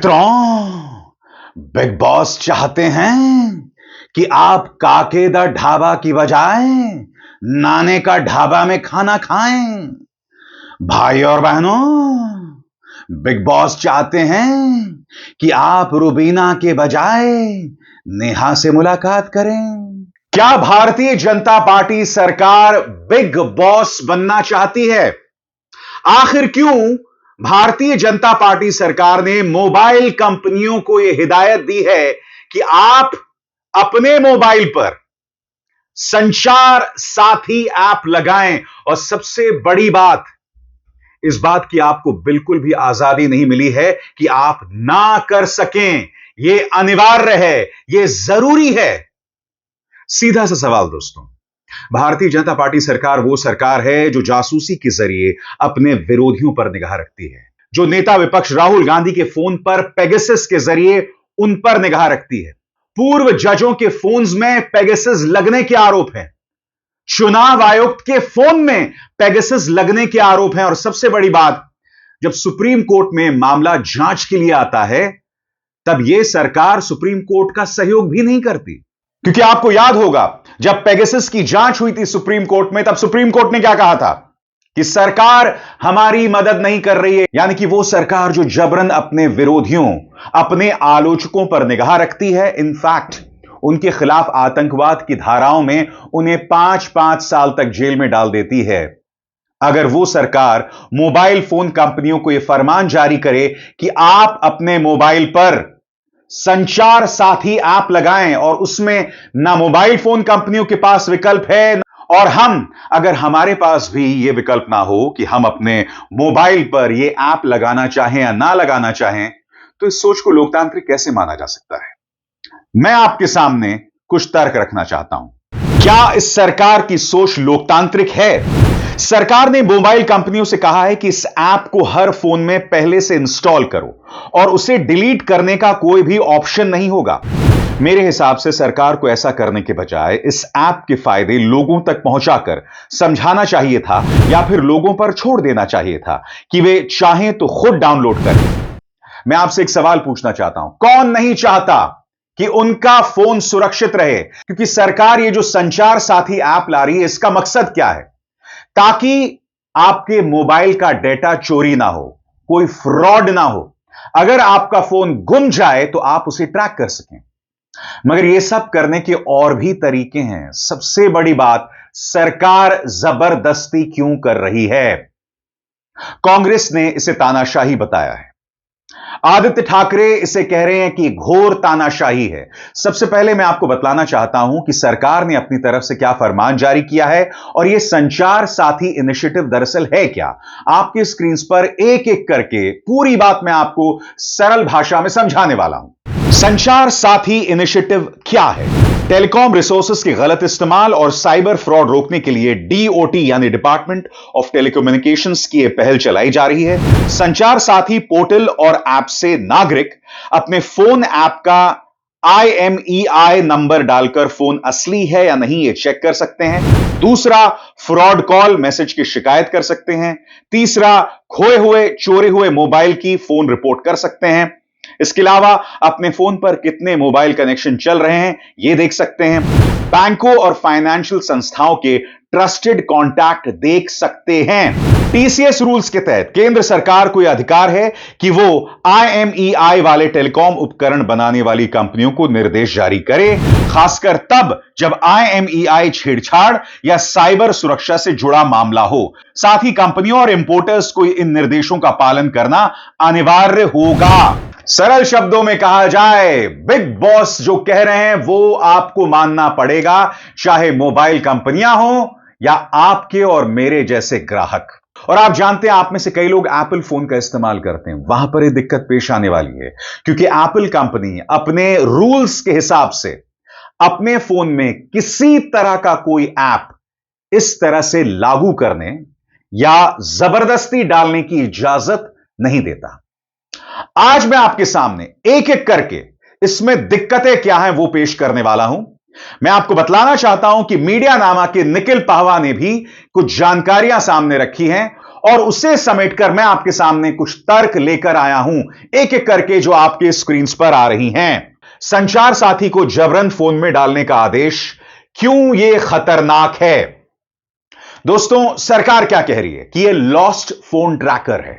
मित्रों, big boss चाहते हैं कि आप काके दा ढाबा की बजाय नाने का ढाबा में खाना खाएं। भाई और बहनों, बिग बॉस चाहते हैं कि आप रुबीना के बजाय नेहा से मुलाकात करें। क्या भारतीय जनता पार्टी सरकार बिग बॉस बनना चाहती है? आखिर क्यों भारतीय जनता पार्टी सरकार ने मोबाइल कंपनियों को यह हिदायत दी है कि आप अपने मोबाइल पर संचार साथी ऐप लगाएं? और सबसे बड़ी बात, इस बात की आपको बिल्कुल भी आजादी नहीं मिली है कि आप ना कर सकें। यह अनिवार्य है, यह जरूरी है। सीधा सा सवाल दोस्तों, भारतीय जनता पार्टी सरकार वो सरकार है जो जासूसी के जरिए अपने विरोधियों पर निगाह रखती है, जो नेता विपक्ष राहुल गांधी के फोन पर पेगासस के जरिए उन पर निगाह रखती है। पूर्व जजों के फोन्स में पेगासस लगने के आरोप हैं, चुनाव आयुक्त के फोन में पेगासस लगने के आरोप हैं, और सबसे बड़ी बात, जब सुप्रीम कोर्ट में मामला जांच के लिए आता है तब यह सरकार सुप्रीम कोर्ट का सहयोग भी नहीं करती। क्योंकि आपको याद होगा, जब पेगासस की जांच हुई थी सुप्रीम कोर्ट में, तब सुप्रीम कोर्ट ने क्या कहा था कि सरकार हमारी मदद नहीं कर रही है। यानी कि वो सरकार जो जबरन अपने विरोधियों, अपने आलोचकों पर निगाह रखती है, इनफैक्ट उनके खिलाफ आतंकवाद की धाराओं में उन्हें 5-5 साल तक जेल में डाल देती है। अगर वो सरकार मोबाइल फोन कंपनियों को यह फरमान जारी करे कि आप अपने मोबाइल पर संचार साथी ऐप लगाएं, और उसमें ना मोबाइल फोन कंपनियों के पास विकल्प है, और अगर हमारे पास भी यह विकल्प ना हो कि हम अपने मोबाइल पर यह ऐप लगाना चाहें या ना लगाना चाहें, तो इस सोच को लोकतांत्रिक कैसे माना जा सकता है? मैं आपके सामने कुछ तर्क रखना चाहता हूं। क्या इस सरकार की सोच लोकतांत्रिक है? सरकार ने मोबाइल कंपनियों से कहा है कि इस ऐप को हर फोन में पहले से इंस्टॉल करो और उसे डिलीट करने का कोई भी ऑप्शन नहीं होगा। मेरे हिसाब से सरकार को ऐसा करने के बजाय इस ऐप के फायदे लोगों तक पहुंचाकर समझाना चाहिए था, या फिर लोगों पर छोड़ देना चाहिए था कि वे चाहें तो खुद डाउनलोड करें। मैं आपसे एक सवाल पूछना चाहता हूं, कौन नहीं चाहता कि उनका फोन सुरक्षित रहे? क्योंकि सरकार ये जो संचार साथी ऐप ला रही है, इसका मकसद क्या है? ताकि आपके मोबाइल का डेटा चोरी ना हो, कोई फ्रॉड ना हो, अगर आपका फोन गुम जाए तो आप उसे ट्रैक कर सकें। मगर यह सब करने के और भी तरीके हैं। सबसे बड़ी बात, सरकार जबरदस्ती क्यों कर रही है? कांग्रेस ने इसे तानाशाही बताया है, आदित्य ठाकरे इसे कह रहे हैं कि घोर तानाशाही है। सबसे पहले मैं आपको बतलाना चाहता हूं कि सरकार ने अपनी तरफ से क्या फरमान जारी किया है, और यह संचार साथी इनिशिएटिव दरअसल है क्या। आपके स्क्रीन पर एक एक करके पूरी बात मैं आपको सरल भाषा में समझाने वाला हूं। संचार साथी इनिशिएटिव क्या है? टेलीकॉम रिसोर्सेज के गलत इस्तेमाल और साइबर फ्रॉड रोकने के लिए डीओटी यानी डिपार्टमेंट ऑफ टेलीकम्युनिकेशंस की यह पहल चलाई जा रही है। संचार साथी पोर्टल और ऐप से नागरिक अपने फोन ऐप का IMEI नंबर डालकर फोन असली है या नहीं यह चेक कर सकते हैं। दूसरा, फ्रॉड कॉल मैसेज की शिकायत कर सकते हैं। तीसरा, खोए हुए चोरी हुए मोबाइल की फोन रिपोर्ट कर सकते हैं। इसके अलावा अपने फोन पर कितने मोबाइल कनेक्शन चल रहे हैं यह देख सकते हैं। बैंकों और फाइनेंशियल संस्थाओं के ट्रस्टेड कॉन्टैक्ट देख सकते हैं। TCS रूल्स के तहत केंद्र सरकार को यह अधिकार है कि वो IMEI वाले टेलीकॉम उपकरण बनाने वाली कंपनियों को निर्देश जारी करे, खासकर तब जब IMEI छेड़छाड़ या साइबर सुरक्षा से जुड़ा मामला हो। साथ ही कंपनियों और इंपोर्टर्स को इन निर्देशों का पालन करना अनिवार्य होगा। सरल शब्दों में कहा जाए, बिग बॉस जो कह रहे हैं वो आपको मानना पड़ेगा, चाहे मोबाइल कंपनियां हो या आपके और मेरे जैसे ग्राहक। और आप जानते हैं, आप में से कई लोग एप्पल फोन का इस्तेमाल करते हैं, वहां पर यह दिक्कत पेश आने वाली है, क्योंकि एप्पल कंपनी अपने रूल्स के हिसाब से अपने फोन में किसी तरह का कोई ऐप इस तरह से लागू करने या जबरदस्ती डालने की इजाजत नहीं देता। आज मैं आपके सामने एक एक करके इसमें दिक्कतें क्या हैं वो पेश करने वाला हूं। मैं आपको बतलाना चाहता हूं कि मीडिया नामा के निखिल पाहवा ने भी कुछ जानकारियां सामने रखी हैं, और उसे समेटकर मैं आपके सामने कुछ तर्क लेकर आया हूं, एक एक करके, जो आपके स्क्रीन पर आ रही हैं। संचार साथी को जबरन फोन में डालने का आदेश क्यों यह खतरनाक है? दोस्तों, सरकार क्या कह रही है कि यह लॉस्ट फोन ट्रैकर है,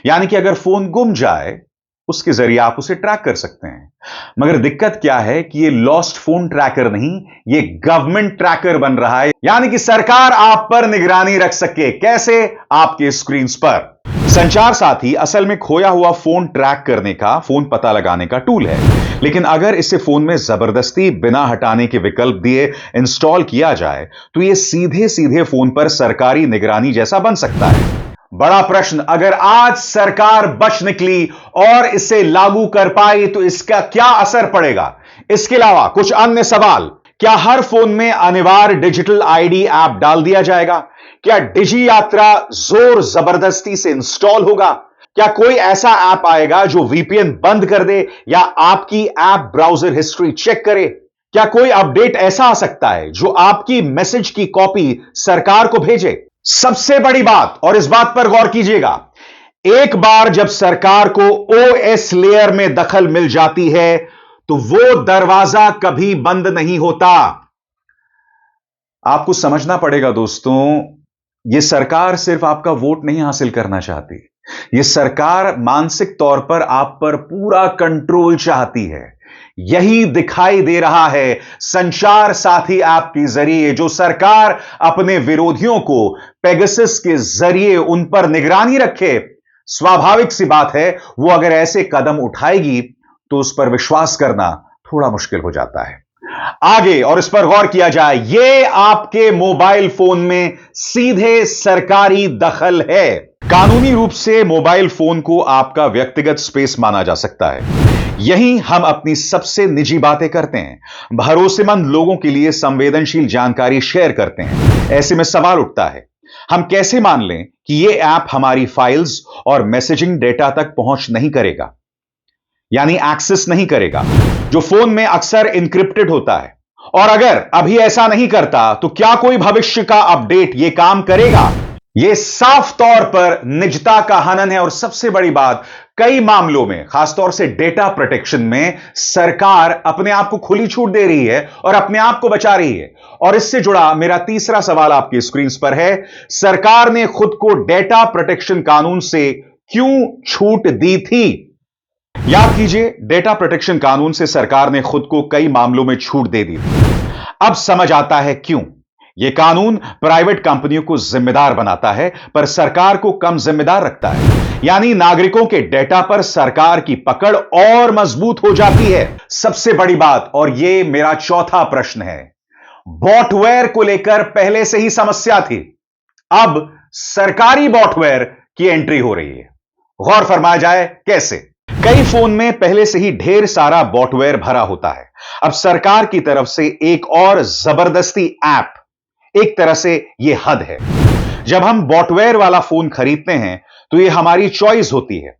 यानी कि अगर फोन गुम जाए उसके जरिए आप उसे ट्रैक कर सकते हैं। मगर दिक्कत क्या है कि ये लॉस्ट फोन ट्रैकर नहीं, ये गवर्नमेंट ट्रैकर बन रहा है, यानी कि सरकार आप पर निगरानी रख सके। कैसे? आपके स्क्रीन पर। संचार साथी असल में खोया हुआ फोन ट्रैक करने का, फोन पता लगाने का टूल है, लेकिन अगर इसे फोन में जबरदस्ती बिना हटाने के विकल्प दिए इंस्टॉल किया जाए तो यह सीधे सीधे फोन पर सरकारी निगरानी जैसा बन सकता है। बड़ा प्रश्न, अगर आज सरकार बच निकली और इसे लागू कर पाई तो इसका क्या असर पड़ेगा? इसके अलावा कुछ अन्य सवाल। क्या हर फोन में अनिवार्य डिजिटल आईडी ऐप डाल दिया जाएगा? क्या डिजी यात्रा जोर जबरदस्ती से इंस्टॉल होगा? क्या कोई ऐसा ऐप आएगा जो वीपीएन बंद कर दे या आपकी ऐप ब्राउजर हिस्ट्री चेक करे? क्या कोई अपडेट ऐसा आ सकता है जो आपकी मैसेज की कॉपी सरकार को भेजे? सबसे बड़ी बात, और इस बात पर गौर कीजिएगा, एक बार जब सरकार को ओएस लेयर में दखल मिल जाती है तो वो दरवाजा कभी बंद नहीं होता। आपको समझना पड़ेगा दोस्तों, यह सरकार सिर्फ आपका वोट नहीं हासिल करना चाहती, यह सरकार मानसिक तौर पर आप पर पूरा कंट्रोल चाहती है। यही दिखाई दे रहा है संचार साथी ऐप के जरिए, जो सरकार अपने विरोधियों को पेगासस के जरिए उन पर निगरानी रखे। स्वाभाविक सी बात है, वो अगर ऐसे कदम उठाएगी तो उस पर विश्वास करना थोड़ा मुश्किल हो जाता है। आगे और इस पर गौर किया जाए, यह आपके मोबाइल फोन में सीधे सरकारी दखल है। कानूनी रूप से मोबाइल फोन को आपका व्यक्तिगत स्पेस माना जा सकता है। यही हम अपनी सबसे निजी बातें करते हैं, भरोसेमंद लोगों के लिए संवेदनशील जानकारी शेयर करते हैं। ऐसे में सवाल उठता है, हम कैसे मान लें कि यह ऐप हमारी फाइल्स और मैसेजिंग डेटा तक पहुंच नहीं करेगा, यानी एक्सेस नहीं करेगा, जो फोन में अक्सर इंक्रिप्टेड होता है? और अगर अभी ऐसा नहीं करता तो क्या कोई भविष्य का अपडेट यह काम करेगा? यह साफ तौर पर निजता का हनन है। और सबसे बड़ी बात, कई मामलों में, खासतौर से डेटा प्रोटेक्शन में, सरकार अपने आप को खुली छूट दे रही है और अपने आप को बचा रही है। और इससे जुड़ा मेरा तीसरा सवाल आपकी स्क्रीन पर है, सरकार ने खुद को डेटा प्रोटेक्शन कानून से क्यों छूट दी थी? याद कीजिए, डेटा प्रोटेक्शन कानून से सरकार ने खुद को कई मामलों में छूट दे दी थी। अब समझ आता है क्यों। यह कानून प्राइवेट कंपनियों को जिम्मेदार बनाता है पर सरकार को कम जिम्मेदार रखता है, यानी नागरिकों के डेटा पर सरकार की पकड़ और मजबूत हो जाती है। सबसे बड़ी बात, और यह मेरा चौथा प्रश्न है, बॉटवेयर को लेकर पहले से ही समस्या थी, अब सरकारी बॉटवेयर की एंट्री हो रही है। गौर फरमाया जाए कैसे? कई फोन में पहले से ही ढेर सारा बॉटवेयर भरा होता है। अब सरकार की तरफ से एक और जबरदस्ती ऐप, एक तरह से यह हद है। जब हम बॉटवेयर वाला फोन खरीदते हैं तो यह हमारी चॉइस होती है।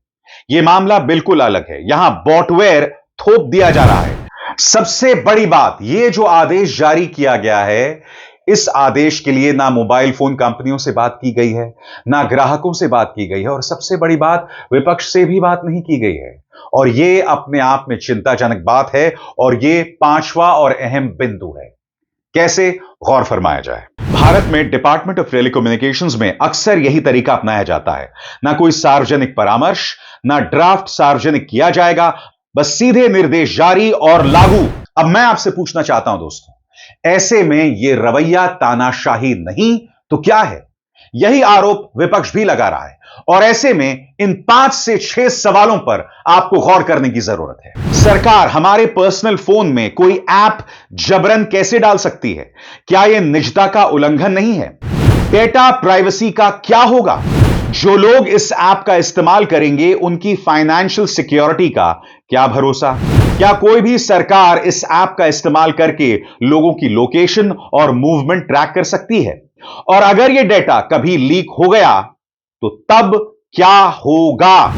यह मामला बिल्कुल अलग है, यहां बॉटवेयर थोप दिया जा रहा है। सबसे बड़ी बात, यह जो आदेश जारी किया गया है, इस आदेश के लिए ना मोबाइल फोन कंपनियों से बात की गई है, ना ग्राहकों से बात की गई है, और सबसे बड़ी बात, विपक्ष से भी बात नहीं की गई है। और यह अपने आप में चिंताजनक बात है, और यह पांचवा और अहम बिंदु है। कैसे? गौर फरमाया जाए। भारत में डिपार्टमेंट ऑफ टेलीकम्युनिकेशंस में अक्सर यही तरीका अपनाया जाता है, ना कोई सार्वजनिक परामर्श, ना ड्राफ्ट सार्वजनिक किया जाएगा, बस सीधे निर्देश जारी और लागू। अब मैं आपसे पूछना चाहता हूं दोस्तों, ऐसे में यह रवैया तानाशाही नहीं तो क्या है? यही आरोप विपक्ष भी लगा रहा है, और ऐसे में इन 5 से 6 सवालों पर आपको गौर करने की जरूरत है। सरकार हमारे पर्सनल फोन में कोई ऐप जबरन कैसे डाल सकती है? क्या यह निजता का उल्लंघन नहीं है? डेटा प्राइवेसी का क्या होगा? जो लोग इस ऐप का इस्तेमाल करेंगे, उनकी फाइनेंशियल सिक्योरिटी का क्या भरोसा? क्या कोई भी सरकार इस ऐप का इस्तेमाल करके लोगों की लोकेशन और मूवमेंट ट्रैक कर सकती है? और अगर यह डेटा कभी लीक हो गया तो तब क्या होगा?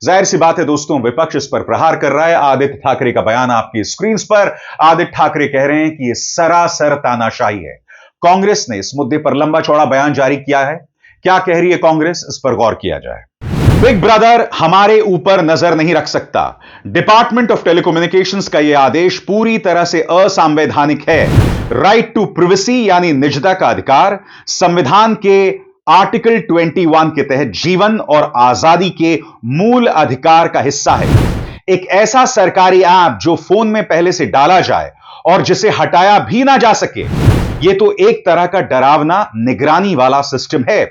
जाहिर सी बात है दोस्तों, विपक्ष इस पर प्रहार कर रहा है। आदित्य ठाकरे का बयान आपकी स्क्रीन पर। आदित्य ठाकरे कह रहे हैं कि यह सरासर तानाशाही है। कांग्रेस ने इस मुद्दे पर लंबा चौड़ा बयान जारी किया है। क्या कह रही है कांग्रेस, इस पर गौर किया जाए। बिग ब्रदर हमारे ऊपर नजर नहीं रख सकता। डिपार्टमेंट ऑफ टेलीकम्युनिकेशंस का यह आदेश पूरी तरह से असंवैधानिक है। राइट टू प्रिवेसी यानी निजता का अधिकार संविधान के आर्टिकल 21 के तहत जीवन और आजादी के मूल अधिकार का हिस्सा है। एक ऐसा सरकारी ऐप जो फोन में पहले से डाला जाए और जिसे हटाया भी ना जा सके, यह तो एक तरह का डरावना निगरानी वाला सिस्टम है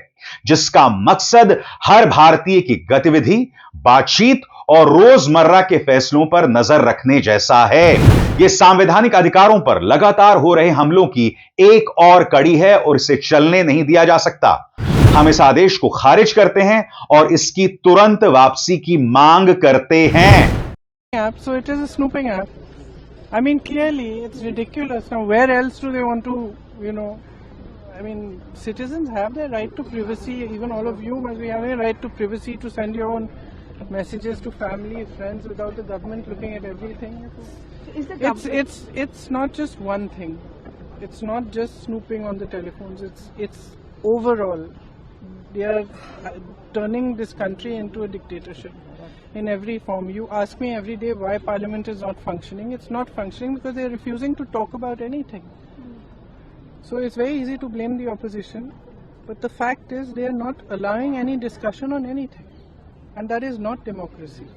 जिसका मकसद हर भारतीय की गतिविधि, बातचीत और रोजमर्रा के फैसलों पर नजर रखने जैसा है। यह संवैधानिक अधिकारों पर लगातार हो रहे हमलों की एक और कड़ी है और इसे चलने नहीं दिया जा सकता। हम इस आदेश को खारिज करते हैं और इसकी तुरंत वापसी की मांग करते हैं। So it is a snooping app. I mean, clearly, it's ridiculous. Now, where else do they want to, I mean, citizens have their right to privacy. Even all of you must be having a right to privacy to send your own messages to family, friends, without the government looking at everything. It's not just one thing. It's not just snooping on the telephones. It's overall. They are turning this country into a dictatorship in every form. You ask me every day why Parliament is not functioning. It's not functioning because they are refusing to talk about anything. So it's very easy to blame the opposition, but the fact is they are not allowing any discussion on anything, and that is not democracy.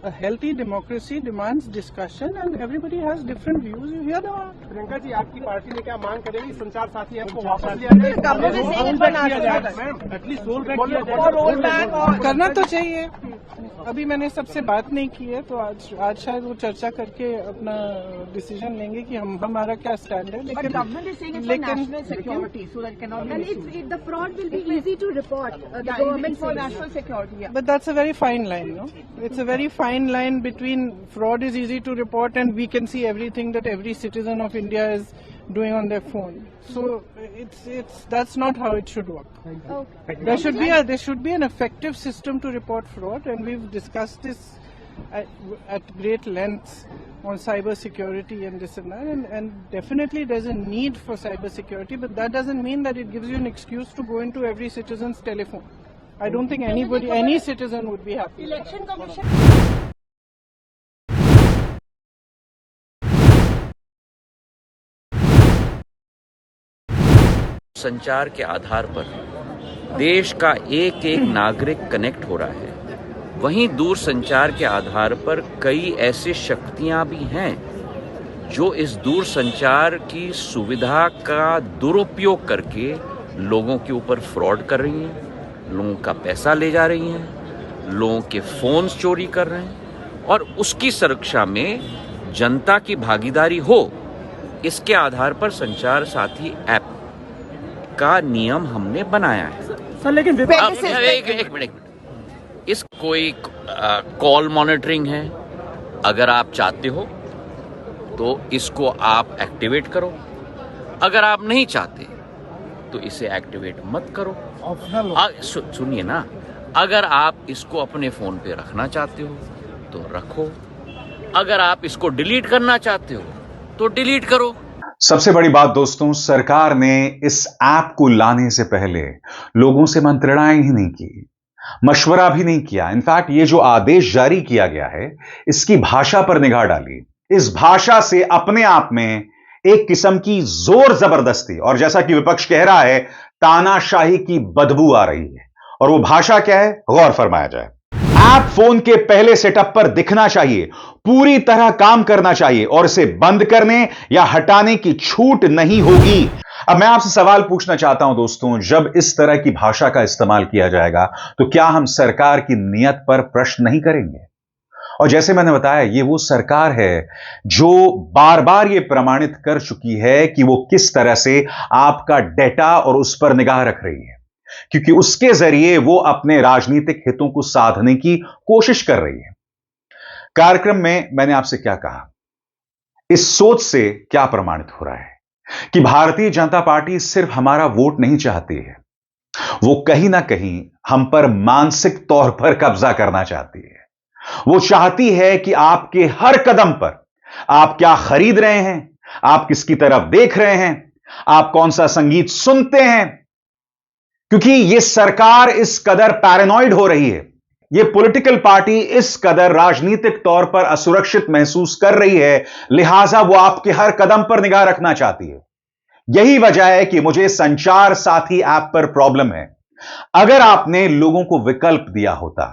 A healthy democracy demands discussion, and everybody has different views. You hear them out. Priyanka ji, आपकी party ने क्या मांग करेगी? संचार साथी app को वापस लिया जाए, एटलीस्ट रोल बैक किया जाए। करना तो चाहिए। अभी मैंने सबसे बात नहीं की है, तो आज शायद वो चर्चा करके अपना डिसीजन लेंगे कि हमारा क्या स्टैंड है। लेकिन the fraud will be easy to report. The government for national security. But that's a very fine line, no? It's a very fine line between fraud is easy to report and we can see everything that every citizen of India is doing on their phone. So that's not how it should work. Okay. There should be an effective system to report fraud, and we've discussed this at great lengths on cyber security and this and that, and definitely there's a need for cyber security, but that doesn't mean that it gives you an excuse to go into every citizen's telephone. I don't think any citizen would be happy. Election Commission. संचार के आधार पर देश का एक एक नागरिक connect हो रहा है, वहीं दूर संचार के आधार पर कई ऐसी शक्तियां भी हैं जो इस दूर संचार की सुविधा का दुरुपयोग करके लोगों के ऊपर फ्रॉड कर रही हैं, लोगों का पैसा ले जा रही हैं, लोगों के फोन्स चोरी कर रहे हैं, और उसकी सुरक्षा में जनता की भागीदारी हो, इसके आधार पर संचार साथी ऐप का नियम हमने बनाया है। सर, लेकिन एक मिनट, इस कोई कॉल मॉनिटरिंग है, अगर आप चाहते हो तो इसको आप एक्टिवेट करो, अगर आप नहीं चाहते तो इसे एक्टिवेट मत करो। सुनिए ना, अगर आप इसको अपने फोन पे रखना चाहते हो तो रखो, अगर आप इसको डिलीट करना चाहते हो तो डिलीट करो। सबसे बड़ी बात दोस्तों, सरकार ने इस ऐप को लाने से पहले लोगों से मंत्रणाएं ही नहीं की, मशवरा भी नहीं किया। इनफैक्ट ये जो आदेश जारी किया गया है, इसकी भाषा पर निगाह डाली। इस भाषा से अपने आप में एक किस्म की जोर जबरदस्ती और जैसा कि विपक्ष कह रहा है तानाशाही की बदबू आ रही है। और वो भाषा क्या है, गौर फरमाया जाए। ऐप फोन के पहले सेटअप पर दिखना चाहिए, पूरी तरह काम करना चाहिए और इसे बंद करने या हटाने की छूट नहीं होगी। अब मैं आपसे सवाल पूछना चाहता हूं दोस्तों, जब इस तरह की भाषा का इस्तेमाल किया जाएगा तो क्या हम सरकार की नीयत पर प्रश्न नहीं करेंगे? और जैसे मैंने बताया, ये वो सरकार है जो बार बार ये प्रमाणित कर चुकी है कि वो किस तरह से आपका डेटा और उस पर निगाह रख रही है, क्योंकि उसके जरिए वो अपने राजनीतिक हितों को साधने की कोशिश कर रही है। कार्यक्रम में मैंने आपसे क्या कहा, इस सोच से क्या प्रमाणित हो रहा है कि भारतीय जनता पार्टी सिर्फ हमारा वोट नहीं चाहती है, वो कहीं ना कहीं हम पर मानसिक तौर पर कब्जा करना चाहती है। वो चाहती है कि आपके हर कदम पर आप क्या खरीद रहे हैं, आप किसकी तरफ देख रहे हैं, आप कौन सा संगीत सुनते हैं, क्योंकि यह सरकार इस कदर पैरानॉइड हो रही है, यह पॉलिटिकल पार्टी इस कदर राजनीतिक तौर पर असुरक्षित महसूस कर रही है, लिहाजा वो आपके हर कदम पर निगाह रखना चाहती है। यही वजह है कि मुझे संचार साथी ऐप पर प्रॉब्लम है। अगर आपने लोगों को विकल्प दिया होता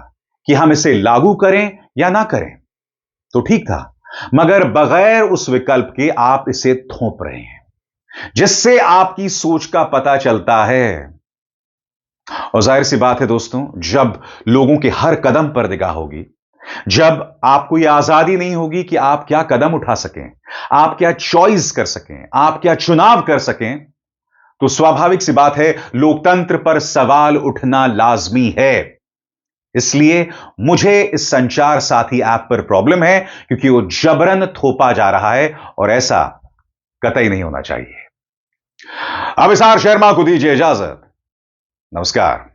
कि हम इसे लागू करें या ना करें तो ठीक था, मगर बगैर उस विकल्प के आप इसे थोप रहे हैं, जिससे आपकी सोच का पता चलता है। और जाहिर सी बात है दोस्तों, जब लोगों के हर कदम पर निगाह होगी, जब आपको यह आजादी नहीं होगी कि आप क्या कदम उठा सकें, आप क्या चॉइस कर सकें, आप क्या चुनाव कर सकें, तो स्वाभाविक सी बात है लोकतंत्र पर सवाल उठना लाजमी है। इसलिए मुझे इस संचार साथी ऐप पर प्रॉब्लम है, क्योंकि वो जबरन थोपा जा रहा है और ऐसा कतई नहीं होना चाहिए। अब इसार शर्मा को दीजिए इजाजत। नमस्कार।